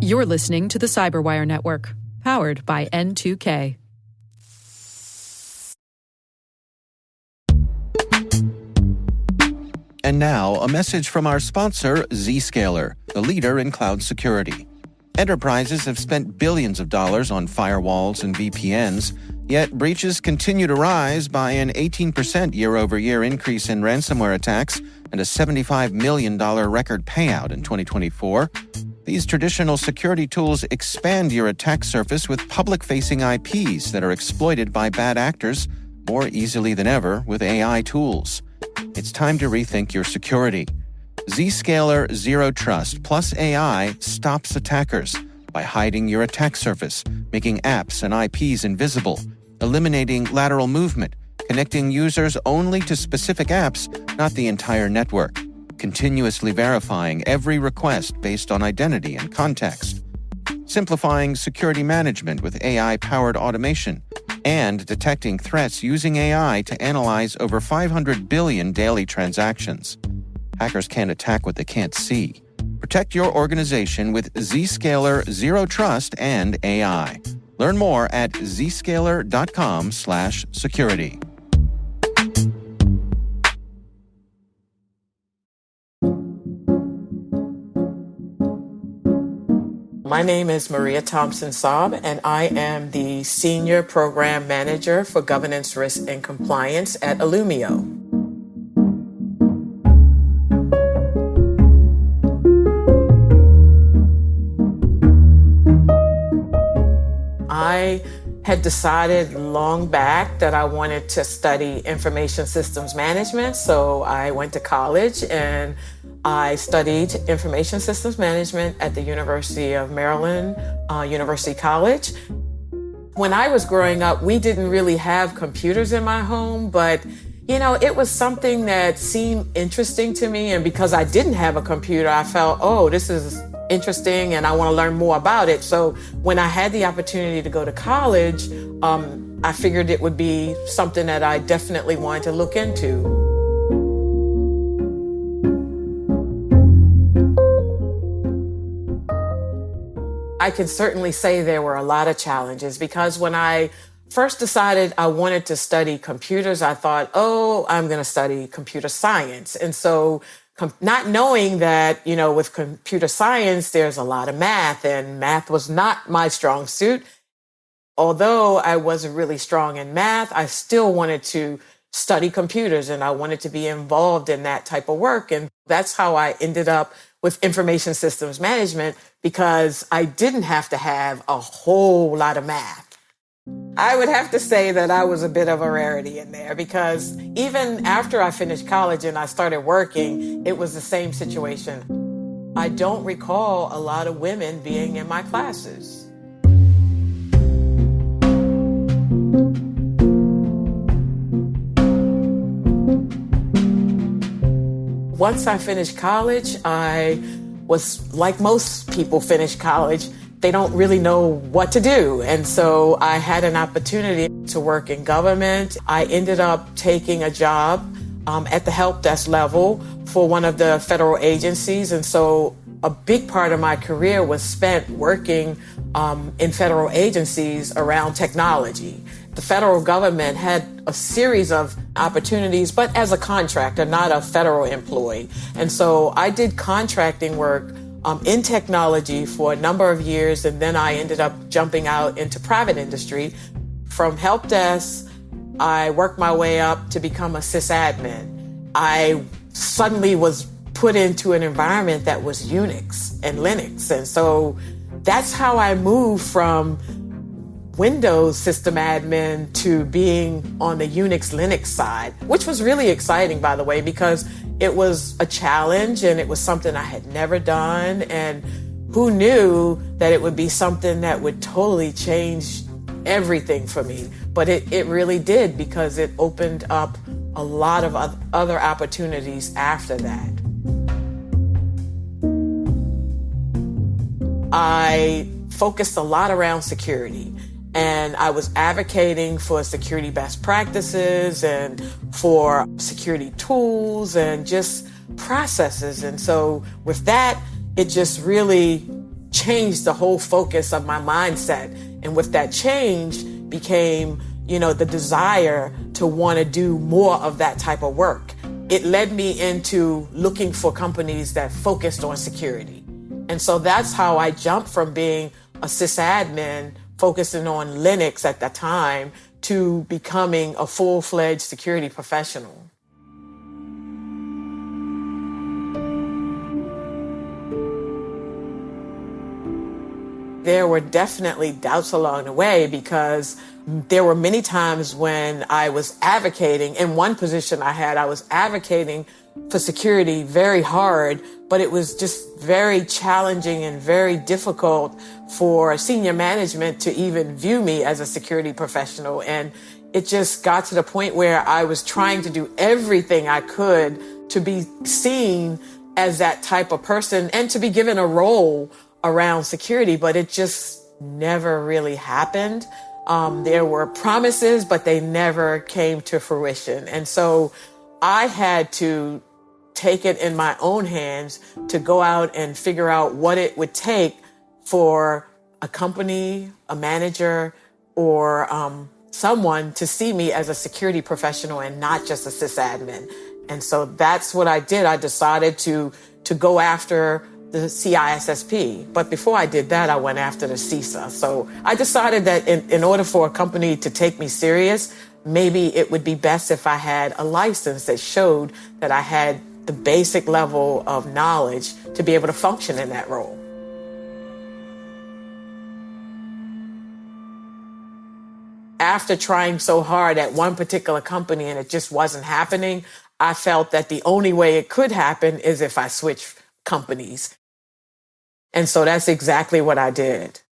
You're listening to the Cyberwire Network, powered by N2K. And now, a message from our sponsor, Zscaler, the leader in cloud security. Enterprises have spent billions of dollars on firewalls and VPNs, yet breaches continue to rise by an 18% year-over-year increase in ransomware attacks and a $75 million record payout in 2024. These traditional security tools expand your attack surface with public-facing IPs that are exploited by bad actors more easily than ever with AI tools. It's time to rethink your security. Zscaler Zero Trust plus AI stops attackers by hiding your attack surface, making apps and IPs invisible, eliminating lateral movement, connecting users only to specific apps, not the entire network, continuously verifying every request based on identity and context, simplifying security management with AI-powered automation, and detecting threats using AI to analyze over 500 billion daily transactions. Hackers can't attack what they can't see. Protect your organization with Zscaler Zero Trust and AI. Learn more at zscaler.com/security. My name is Maria Thompson-Saeb, and I am the Senior Program Manager for Governance, Risk, and Compliance at Illumio. I had decided long back that I wanted to study information systems management, so I went to college and I studied information systems management at the University of Maryland, University College. When I was growing up, we didn't really have computers in my home, but it was something that seemed interesting to me. And because I didn't have a computer, I felt, this is interesting and I want to learn more about it. So when I had the opportunity to go to college, I figured it would be something that I definitely wanted to look into. I can certainly say there were a lot of challenges because when I first decided I wanted to study computers, I thought, I'm going to study computer science. And so not knowing that, with computer science, there's a lot of math, and math was not my strong suit. Although I wasn't really strong in math, I still wanted to study computers and I wanted to be involved in that type of work. And that's how I ended up with information systems management, because I didn't have to have a whole lot of math. I would have to say that I was a bit of a rarity in there, because even after I finished college and I started working, it was the same situation. I don't recall a lot of women being in my classes. Once I finished college, I was like most people finish college. They don't really know what to do. And so I had an opportunity to work in government. I ended up taking a job at the help desk level for one of the federal agencies. And so a big part of my career was spent working in federal agencies around technology. The federal government had a series of opportunities, but as a contractor, not a federal employee. And so I did contracting work in technology for a number of years, and then I ended up jumping out into private industry. From help desk, I worked my way up to become a sysadmin. I suddenly was put into an environment that was Unix and Linux. And so that's how I moved from Windows system admin to being on the Unix Linux side, which was really exciting, by the way, because it was a challenge and it was something I had never done. And who knew that it would be something that would totally change everything for me? But it really did, because it opened up a lot of other opportunities after that. I focused a lot around security. And I was advocating for security best practices and for security tools and just processes. And so with that, it just really changed the whole focus of my mindset. And with that change became, the desire to want to do more of that type of work. It led me into looking for companies that focused on security. And so that's how I jumped from being a sysadmin focusing on Linux at that time to becoming a full-fledged security professional. There were definitely doubts along the way because there were many times when I was advocating. In one position I was advocating for security very hard, but it was just very challenging and very difficult for senior management to even view me as a security professional. And it just got to the point where I was trying to do everything I could to be seen as that type of person and to be given a role around security, but it just never really happened. There were promises, but they never came to fruition. And so I had to take it in my own hands to go out and figure out what it would take for a company, a manager, or someone to see me as a security professional and not just a sysadmin. And so that's what I did. I decided to go after the CISSP. But before I did that, I went after the CISA. So I decided that in order for a company to take me serious, maybe it would be best if I had a license that showed that I had the basic level of knowledge to be able to function in that role. After trying so hard at one particular company and it just wasn't happening, I felt that the only way it could happen is if I switched companies. And so that's exactly what I did.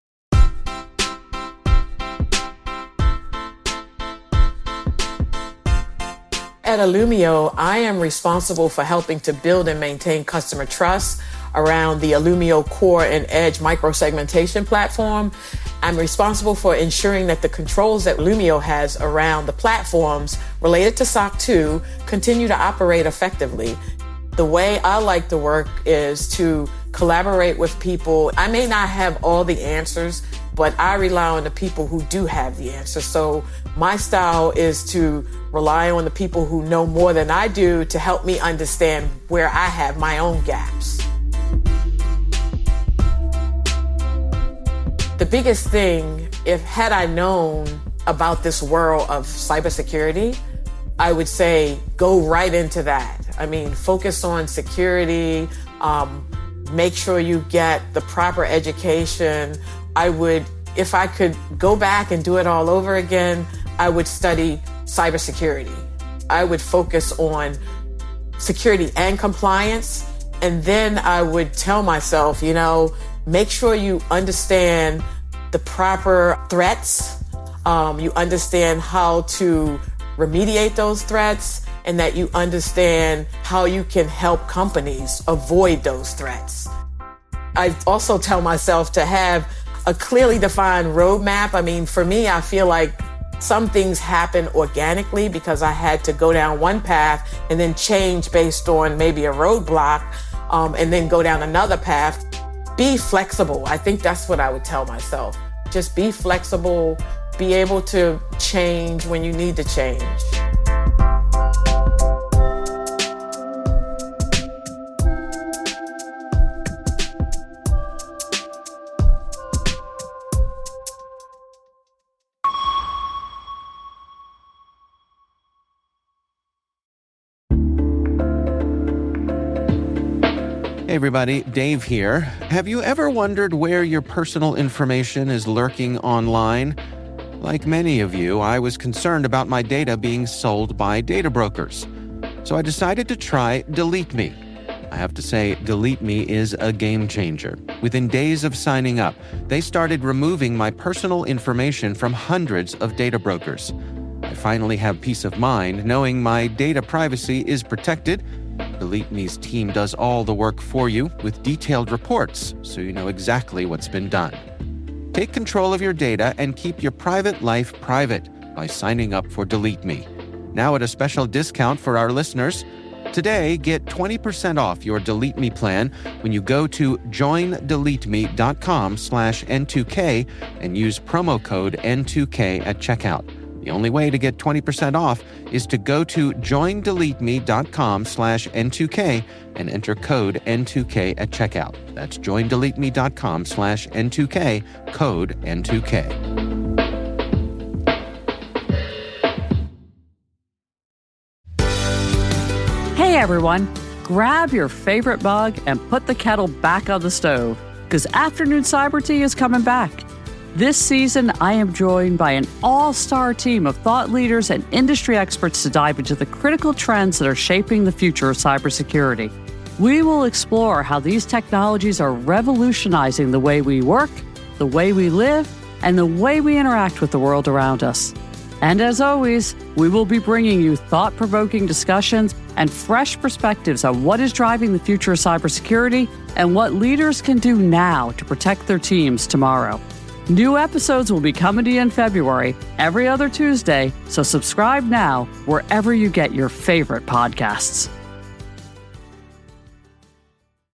At Illumio, I am responsible for helping to build and maintain customer trust around the Illumio core and edge microsegmentation platform. I'm responsible for ensuring that the controls that Illumio has around the platforms related to SOC 2 continue to operate effectively. The way I like to work is to collaborate with people. I may not have all the answers, but I rely on the people who do have the answers. So my style is to rely on the people who know more than I do to help me understand where I have my own gaps. The biggest thing, had I known about this world of cybersecurity, I would say go right into that. I mean, focus on security, make sure you get the proper education. If I could go back and do it all over again, I would study cybersecurity. I would focus on security and compliance. And then I would tell myself, make sure you understand the proper threats. You understand how to remediate those threats, and that you understand how you can help companies avoid those threats. I also tell myself to have a clearly defined roadmap. I mean, for me, I feel like some things happen organically because I had to go down one path and then change based on maybe a roadblock, and then go down another path. Be flexible. I think that's what I would tell myself. Just be flexible, be able to change when you need to change. Hey everybody, Dave here. Have you ever wondered where your personal information is lurking online? Like many of you, I was concerned about my data being sold by data brokers. So I decided to try Delete Me. I have to say, Delete Me is a game changer. Within days of signing up, they started removing my personal information from hundreds of data brokers. I finally have peace of mind knowing my data privacy is protected. Delete Me's team does all the work for you with detailed reports, so you know exactly what's been done. Take control of your data and keep your private life private by signing up for Delete Me. Now at a special discount for our listeners, Today, get 20% off your Delete Me plan when you go to joindeleteme.com/N2K and use promo code N2K at checkout. The only way to get 20% off is to go to joindeleteme.com/N2K and enter code N2K at checkout. That's joindeleteme.com/N2K, code N2K. Hey everyone, grab your favorite mug and put the kettle back on the stove, because Afternoon Cyber Tea is coming back. This season, I am joined by an all-star team of thought leaders and industry experts to dive into the critical trends that are shaping the future of cybersecurity. We will explore how these technologies are revolutionizing the way we work, the way we live, and the way we interact with the world around us. And as always, we will be bringing you thought-provoking discussions and fresh perspectives on what is driving the future of cybersecurity and what leaders can do now to protect their teams tomorrow. New episodes will be coming to you in February, every other Tuesday, so subscribe now wherever you get your favorite podcasts.